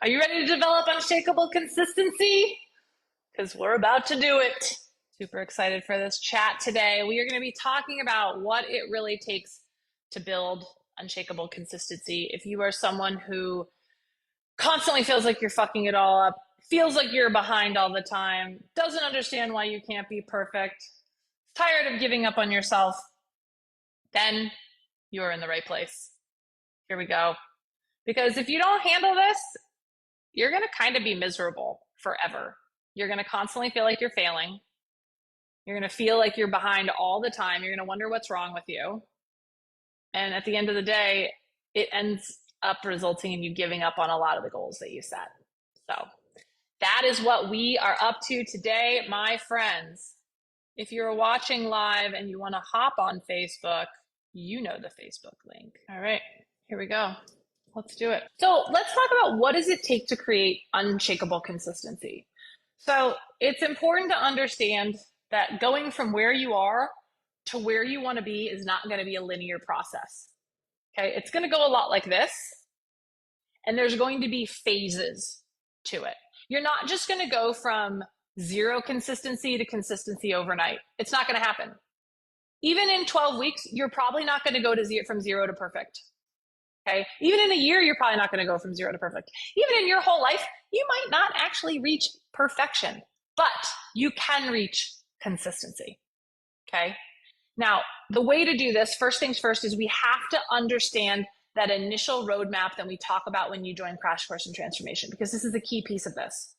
Are you ready to develop unshakable consistency? Because we're about to do it. Super excited for this chat today. We are going to be talking about what it really takes to build unshakable consistency. If you are someone who constantly feels like you're fucking it all up, feels like you're behind all the time, doesn't understand why you can't be perfect, tired of giving up on yourself, then you're in the right place. Here we go. Because if you don't handle this, you're going to kind of be miserable forever. You're going to constantly feel like you're failing. You're going to feel like you're behind all the time. You're going to wonder what's wrong with you. And at the end of the day, it ends up resulting in you giving up on a lot of the goals that you set. So that is what we are up to today, my friends. If you're watching live and you want to hop on Facebook, you know the Facebook link. All right, here we go. Let's do it. So let's talk about what does it take to create unshakable consistency. So it's important to understand that going from where you are to where you want to be is not going to be a linear process. Okay, it's going to go a lot like this, and there's going to be phases to it. You're not just going to go from zero consistency to consistency overnight. It's not going to happen. Even in 12 weeks, you're probably not going to go to from zero to perfect. Okay. Even in a year, you're probably not going to go from zero to perfect. Even in your whole life, you might not actually reach perfection, but you can reach consistency. Okay. Now, the way to do this, first things first, is we have to understand that initial roadmap that we talk about when you join Crash Course in Transformation, because this is a key piece of this,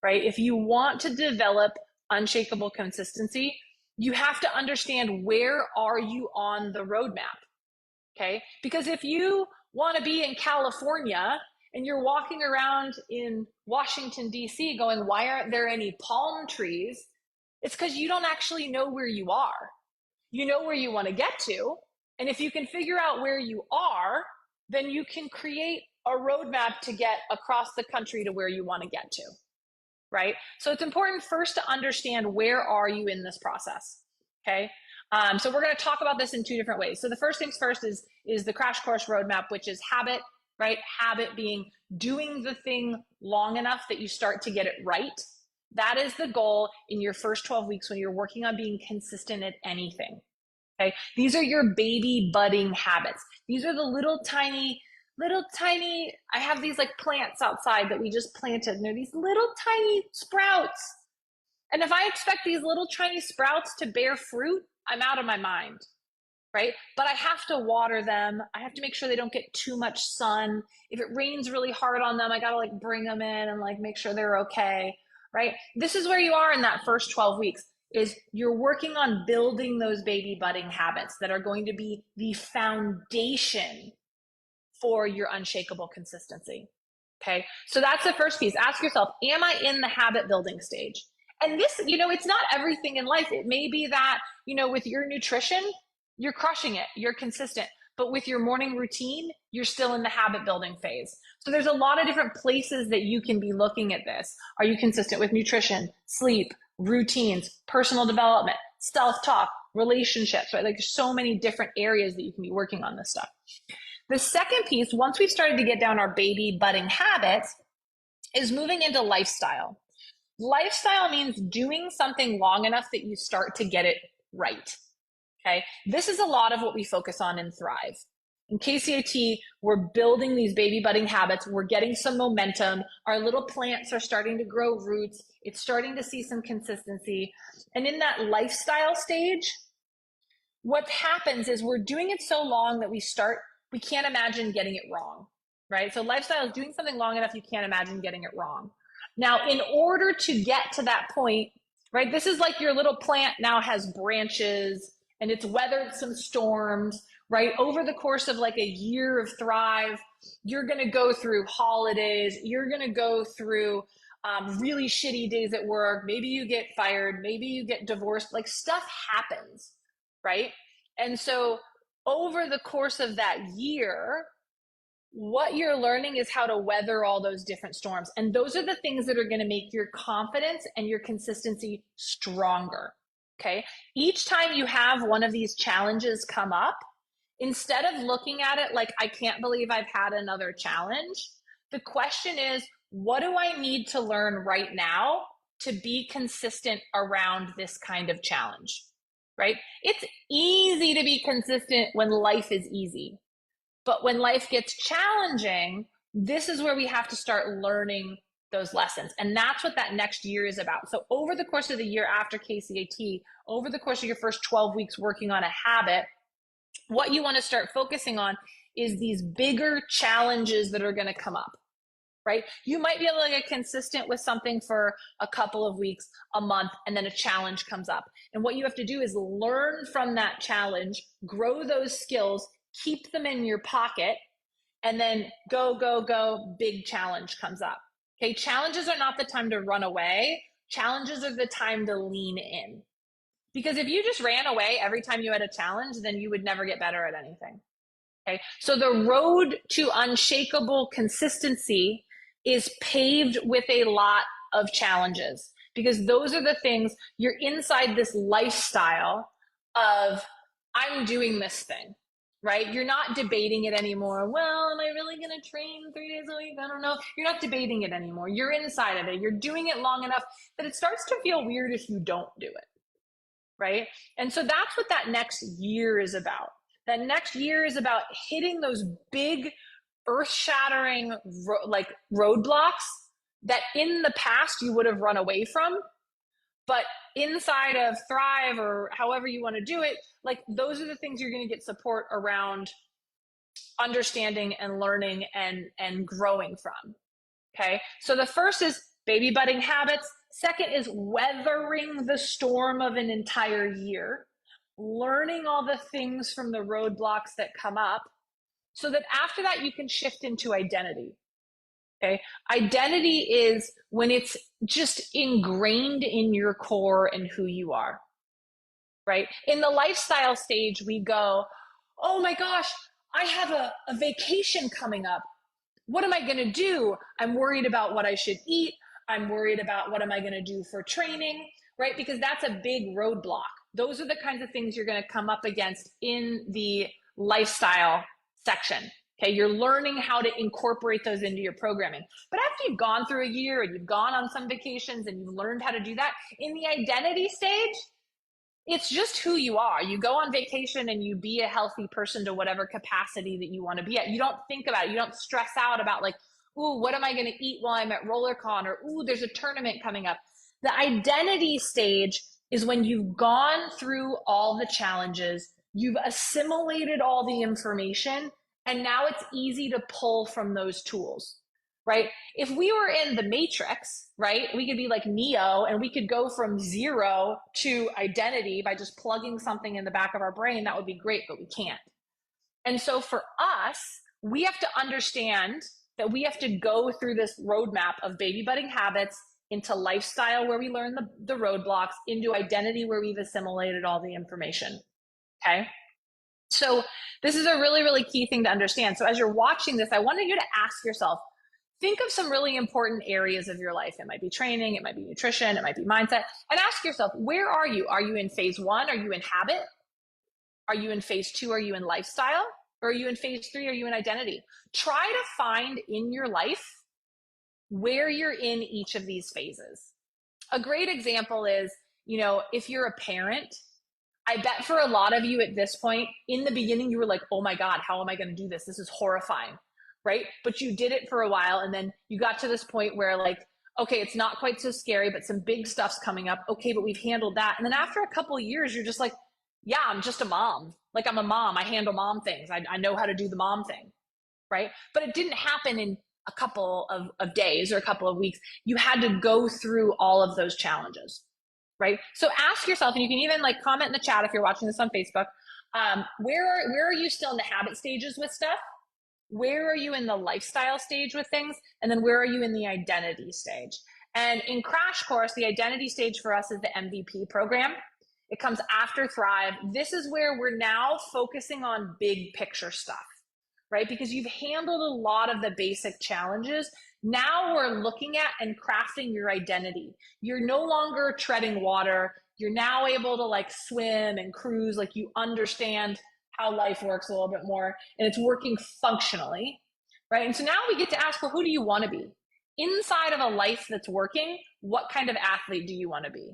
right? If you want to develop unshakable consistency, you have to understand where are you on the roadmap. Okay. Because if you want to be in California and you're walking around in Washington, D.C. going, why aren't there any palm trees? It's because you don't actually know where you are. You know where you want to get to. And if you can figure out where you are, then you can create a roadmap to get across the country to where you want to get to. Right? So it's important first to understand where are you in this process. Okay. So we're going to talk about this in two different ways. So the first things first is the Crash Course roadmap, which is habit, right? Habit being doing the thing long enough that you start to get it right. That is the goal in your first 12 weeks when you're working on being consistent at anything. Okay. These are your baby budding habits. These are the little tiny, I have these like plants outside that we just planted, and they're these little tiny sprouts. And if I expect these little tiny sprouts to bear fruit, I'm out of my mind, right? But I have to water them. I have to make sure they don't get too much sun. If it rains really hard on them, I got to like bring them in and like make sure they're okay, right? This is where you are in that first 12 weeks is you're working on building those baby budding habits that are going to be the foundation for your unshakable consistency. Okay. So that's the first piece. Ask yourself, am I in the habit building stage? And this, it's not everything in life. It may be that, with your nutrition, you're crushing it, you're consistent. But with your morning routine, you're still in the habit building phase. So there's a lot of different places that you can be looking at this. Are you consistent with nutrition, sleep, routines, personal development, self-talk, relationships, right? Like there's so many different areas that you can be working on this stuff. The second piece, once we've started to get down our baby budding habits, is moving into lifestyle. Lifestyle means doing something long enough that you start to get it right. Okay. This is a lot of what we focus on in Thrive. In KCAT, we're building these baby budding habits. We're getting some momentum. Our little plants are starting to grow roots. It's starting to see some consistency. And in that lifestyle stage, what happens is we're doing it so long that we can't imagine getting it wrong, right? So lifestyle is doing something long enough you can't imagine getting it wrong. Now, in order to get to that point, right, this is like your little plant now has branches and it's weathered some storms, right? Over the course of like a year of Thrive, you're going to go through holidays. You're going to go through really shitty days at work. Maybe you get fired. Maybe you get divorced. Like stuff happens, right? And so over the course of that year, what you're learning is how to weather all those different storms. And those are the things that are going to make your confidence and your consistency stronger. Okay. Each time you have one of these challenges come up, instead of looking at it like, I can't believe I've had another challenge, the question is, what do I need to learn right now to be consistent around this kind of challenge, right? It's easy to be consistent when life is easy. But when life gets challenging, this is where we have to start learning those lessons. And that's what that next year is about. So over the course of the year after KCAT, over the course of your first 12 weeks working on a habit, what you want to start focusing on is these bigger challenges that are going to come up, right? You might be able to get consistent with something for a couple of weeks, a month, and then a challenge comes up. And what you have to do is learn from that challenge, grow those skills, keep them in your pocket, and then go, go, go, big challenge comes up. Okay, challenges are not the time to run away. Challenges are the time to lean in. Because if you just ran away every time you had a challenge, then you would never get better at anything. Okay, so the road to unshakable consistency is paved with a lot of challenges, because those are the things you're inside this lifestyle of, I'm doing this thing, right? You're not debating it anymore. Well, am I really going to train 3 days a week? I don't know. You're not debating it anymore. You're inside of it. You're doing it long enough that it starts to feel weird if you don't do it, right? And so that's what that next year is about. That next year is about hitting those big earth-shattering roadblocks that in the past you would have run away from, but inside of Thrive or however you want to do it, like those are the things you're going to get support around understanding and learning and growing from. Okay, so the first is baby budding habits. Second is weathering the storm of an entire year, learning all the things from the roadblocks that come up, so that after that you can shift into identity. Okay, identity is when it's just ingrained in your core and who you are, right? In the lifestyle stage, we go, oh my gosh, I have a vacation coming up. What am I going to do? I'm worried about what I should eat. I'm worried about what am I going to do for training, right? Because that's a big roadblock. Those are the kinds of things you're going to come up against in the lifestyle section. Okay, you're learning how to incorporate those into your programming. But after you've gone through a year and you've gone on some vacations and you've learned how to do that, in the identity stage, it's just who you are. You go on vacation and you be a healthy person to whatever capacity that you want to be at. You don't think about it. You don't stress out about like, ooh, what am I going to eat while I'm at RollerCon? Or, ooh, there's a tournament coming up. The identity stage is when you've gone through all the challenges, you've assimilated all the information, and now it's easy to pull from those tools, right? If we were in the Matrix, right, we could be like Neo and we could go from 0 to identity by just plugging something in the back of our brain. That would be great, but we can't. And so for us, we have to understand that we have to go through this roadmap of baby budding habits into lifestyle where we learn the roadblocks, into identity where we've assimilated all the information. Okay. So this is a really, really key thing to understand. So as you're watching this, I wanted you to ask yourself, think of some really important areas of your life. It might be training, it might be nutrition, it might be mindset, and ask yourself, where are you? Are you in phase 1? Are you in habit? Are you in phase 2? Are you in lifestyle? Or are you in phase 3? Are you in identity? Try to find in your life where you're in each of these phases. A great example is, if you're a parent, I bet for a lot of you at this point, in the beginning, you were like, oh my God, how am I going to do this? This is horrifying, right? But you did it for a while, and then you got to this point where like, okay, it's not quite so scary, but some big stuff's coming up. Okay, but we've handled that. And then after a couple of years, you're just like, yeah, I'm just a mom. Like I'm a mom. I handle mom things. I know how to do the mom thing, right? But it didn't happen in a couple of days or a couple of weeks. You had to go through all of those challenges, right? So ask yourself, and you can even like comment in the chat if you're watching this on Facebook, where are you still in the habit stages with stuff? Where are you in the lifestyle stage with things? And then where are you in the identity stage? And in Crash Course, the identity stage for us is the MVP program. It comes after Thrive. This is where we're now focusing on big picture stuff, right? Because you've handled a lot of the basic challenges. Now we're looking at and crafting your identity. You're no longer treading water. You're now able to like swim and cruise, like you understand how life works a little bit more, and it's working functionally, right? And so now we get to ask, well, who do you want to be? inside of a life that's working, what kind of athlete do you want to be?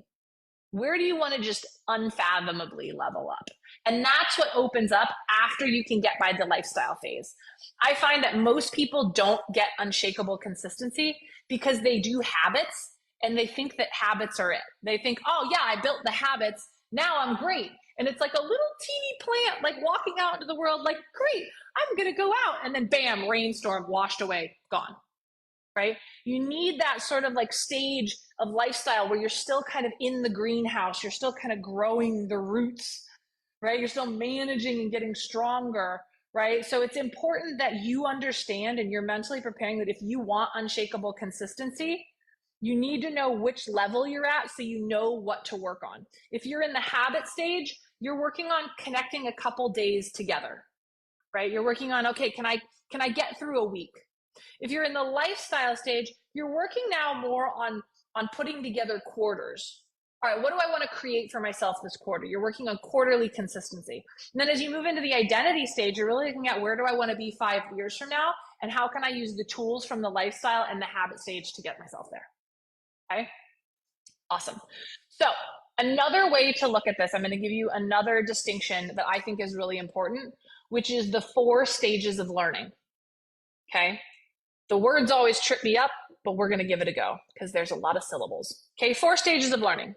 Where do you want to just unfathomably level up? And that's what opens up after you can get by the lifestyle phase. I find that most people don't get unshakable consistency because they do habits and they think that habits are it. They think, oh yeah, I built the habits, now I'm great. And it's like a little teeny plant, like walking out into the world, like, great, I'm gonna go out. And then bam, rainstorm, washed away, gone. Right? You need that sort of like stage of lifestyle where you're still kind of in the greenhouse, you're still kind of growing the roots, right? You're still managing and getting stronger, right? So it's important that you understand and you're mentally preparing that if you want unshakable consistency, you need to know which level you're at so you know what to work on. If you're in the habit stage, you're working on connecting a couple days together, right? You're working on, okay, can I get through a week? If you're in the lifestyle stage, you're working now more on putting together quarters. All right, what do I want to create for myself this quarter? You're working on quarterly consistency. And then as you move into the identity stage, you're really looking at where do I want to be 5 years from now? And how can I use the tools from the lifestyle and the habit stage to get myself there? Okay, awesome. So another way to look at this, I'm going to give you another distinction that I think is really important, which is the 4 stages of learning. Okay. The words always trip me up, but we're going to give it a go because there's a lot of syllables. Okay, 4 stages of learning.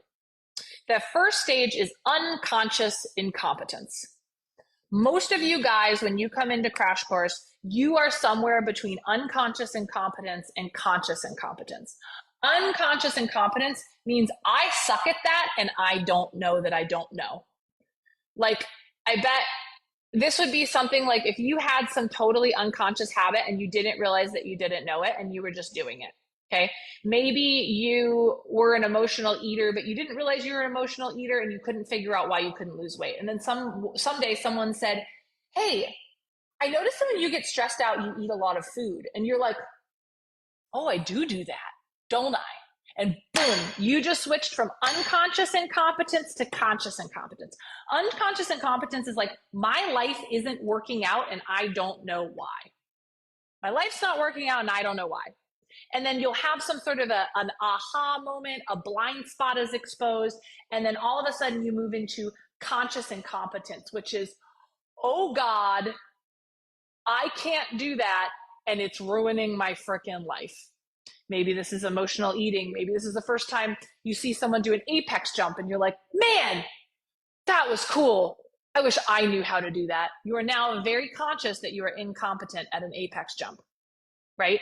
The first stage is unconscious incompetence. Most of you guys, when you come into Crash Course, you are somewhere between unconscious incompetence and conscious incompetence. Unconscious incompetence means I suck at that and I don't know that I don't know. Like, I bet this would be something like if you had some totally unconscious habit and you didn't realize that you didn't know it and you were just doing it. Okay. Maybe you were an emotional eater, but you didn't realize you were an emotional eater and you couldn't figure out why you couldn't lose weight. And then someday someone said, hey, I noticed that when you get stressed out, you eat a lot of food. And you're like, oh, I do that, don't I? And boom, you just switched from unconscious incompetence to conscious incompetence. Unconscious incompetence is like, my life isn't working out and I don't know why. My life's not working out and I don't know why. And then you'll have some sort of an aha moment, a blind spot is exposed, and then all of a sudden you move into conscious incompetence, which is, oh God, I can't do that and it's ruining my freaking life. Maybe this is emotional eating. Maybe this is the first time you see someone do an apex jump and you're like, man, that was cool. I wish I knew how to do that. You are now very conscious that you are incompetent at an apex jump, right?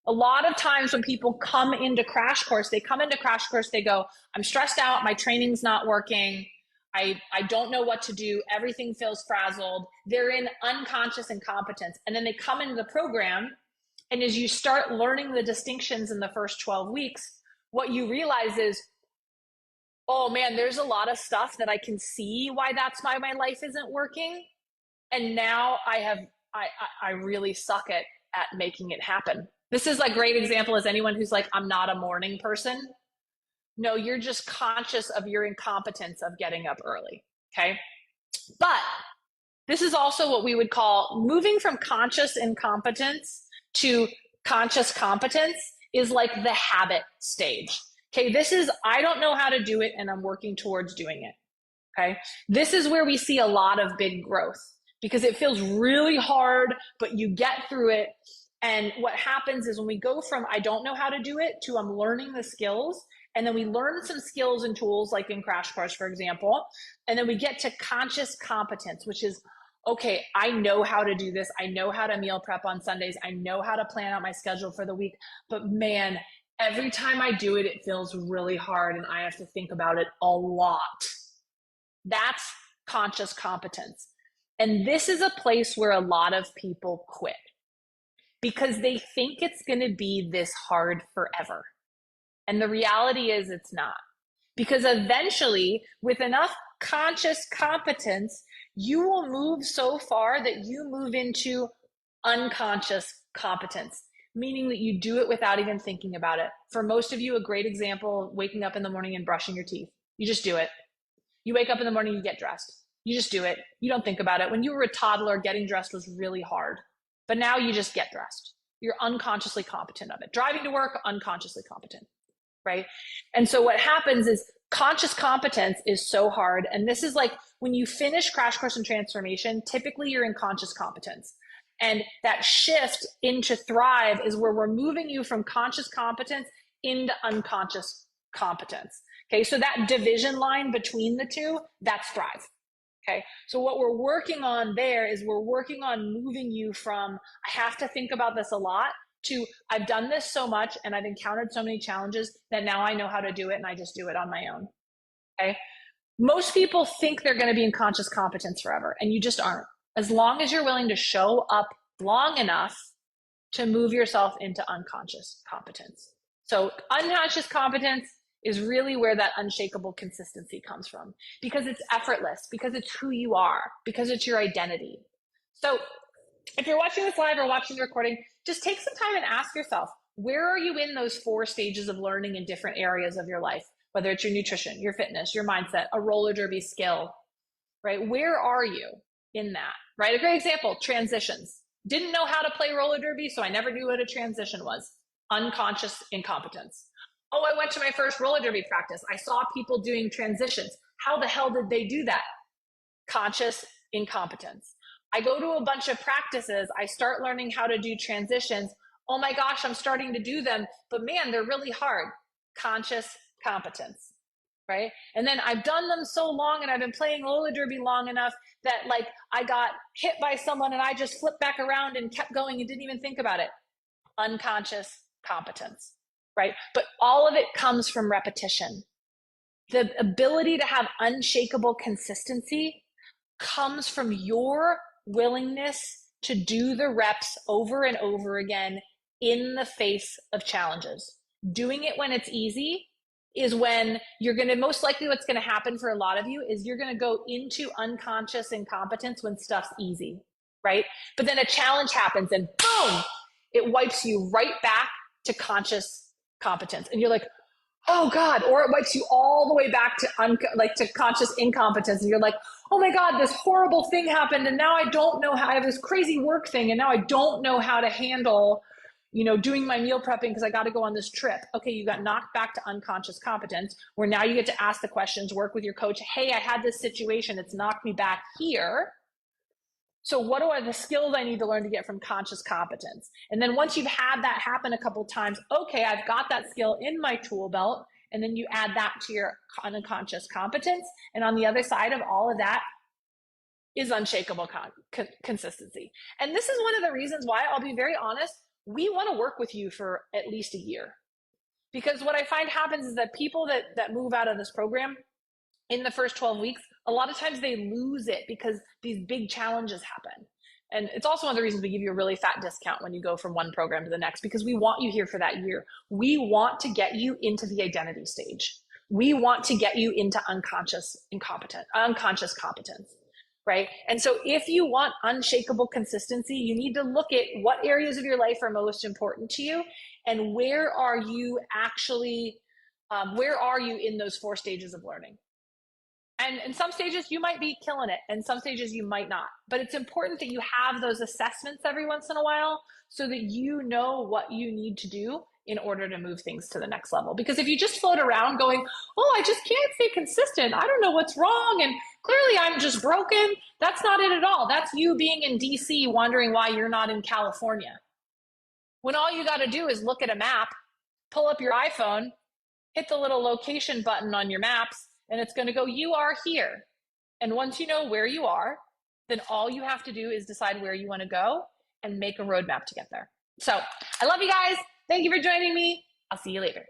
A lot of times when people come into Crash Course, they go, I'm stressed out. My training's not working. I don't know what to do. Everything feels frazzled. They're in unconscious incompetence. And then they come into the program. And as you start learning the distinctions in the first 12 weeks, what you realize is, oh man, there's a lot of stuff that I can see why that's why my life isn't working. And now I really suck at making it happen. This is like great example is anyone who's like, I'm not a morning person. No, you're just conscious of your incompetence of getting up early. Okay. But this is also what we would call moving from conscious incompetence to conscious competence is like the habit stage. Okay, this is, I don't know how to do it and I'm working towards doing it. Okay, this is where we see a lot of big growth because it feels really hard, but you get through it. And what happens is when we go from I don't know how to do it to I'm learning the skills, and then we learn some skills and tools like in Crash Course, for example, and then we get to conscious competence, which is, okay, I know how to do this. I know how to meal prep on Sundays. I know how to plan out my schedule for the week. But man, every time I do it, it feels really hard and I have to think about it a lot. That's conscious competence. And this is a place where a lot of people quit because they think it's going to be this hard forever. And the reality is it's not. Because eventually, with enough conscious competence, you will move so far that you move into unconscious competence, meaning that you do it without even thinking about it. For most of you, a great example, waking up in the morning and brushing your teeth. You just do it. You wake up in the morning, you get dressed. You just do it. You don't think about it. When you were a toddler, getting dressed was really hard. But now you just get dressed. you're unconsciously competent of it. Driving to work, unconsciously competent, right? And so what happens is conscious competence is so hard. And this is like when you finish Crash Course in Transformation, typically you're in conscious competence. And that shift into Thrive is where we're moving you from conscious competence into unconscious competence. Okay, so that division line between the two, that's Thrive. Okay, so what we're working on there is we're working on moving you from, I have to think about this a lot, to I've done this so much and I've encountered so many challenges that now I know how to do it and I just do it on my own. Okay, most people think they're going to be in conscious competence forever, and you just aren't. As long as you're willing to show up long enough to move yourself into unconscious competence. So unconscious competence is really where that unshakable consistency comes from, because it's effortless, because it's who you are, because it's your identity. So if you're watching this live or watching the recording, just take some time and ask yourself, where are you in those 4 stages of learning in different areas of your life? Whether it's your nutrition, your fitness, your mindset, a roller derby skill, right? Where are you in that, right? A great example, transitions. Didn't know how to play roller derby, so I never knew what a transition was. Unconscious incompetence. Oh, I went to my first roller derby practice. I saw people doing transitions. How the hell did they do that? Conscious incompetence. I go to a bunch of practices. I start learning how to do transitions. Oh my gosh, I'm starting to do them, but man, they're really hard. Conscious competence, right? And then I've done them so long and I've been playing roller derby long enough that like I got hit by someone and I just flipped back around and kept going and didn't even think about it. Unconscious competence, right? But all of it comes from repetition. The ability to have unshakable consistency comes from your willingness to do the reps over and over again in the face of challenges. Doing it when it's easy is when you're going to, most likely what's going to happen for a lot of you is you're going to go into unconscious incompetence when stuff's easy, right? But then a challenge happens and boom, it wipes you right back to conscious competence. And you're like, oh God, or it wipes you all the way back to to conscious incompetence. And you're like, oh my God, this horrible thing happened. And now I don't know how, I have this crazy work thing. And now I don't know how to handle, doing my meal prepping because I got to go on this trip. Okay, you got knocked back to unconscious competence, where now you get to ask the questions, work with your coach. Hey, I had this situation. It's knocked me back here. So what are the skills I need to learn to get from conscious competence? And then once you've had that happen a couple of times, okay, I've got that skill in my tool belt. And then you add that to your unconscious competence. And on the other side of all of that is unshakable consistency. And this is one of the reasons why, I'll be very honest, we want to work with you for at least a year. Because what I find happens is that people that move out of this program in the first 12 weeks, a lot of times they lose it because these big challenges happen. And it's also one of the reasons we give you a really fat discount when you go from one program to the next, because we want you here for that year. We want to get you into the identity stage. We want to get you into unconscious competence, right? And so if you want unshakable consistency, you need to look at what areas of your life are most important to you and where are you actually, where are you in those 4 stages of learning? And in some stages, you might be killing it, and some stages you might not. But it's important that you have those assessments every once in a while so that you know what you need to do in order to move things to the next level. Because if you just float around going, oh, I just can't stay consistent, I don't know what's wrong, and clearly I'm just broken, that's not it at all. That's you being in DC wondering why you're not in California. When all you got to do is look at a map, pull up your iPhone, hit the little location button on your maps, and it's going to go, you are here. And once you know where you are, then all you have to do is decide where you want to go and make a roadmap to get there. So I love you guys. Thank you for joining me. I'll see you later.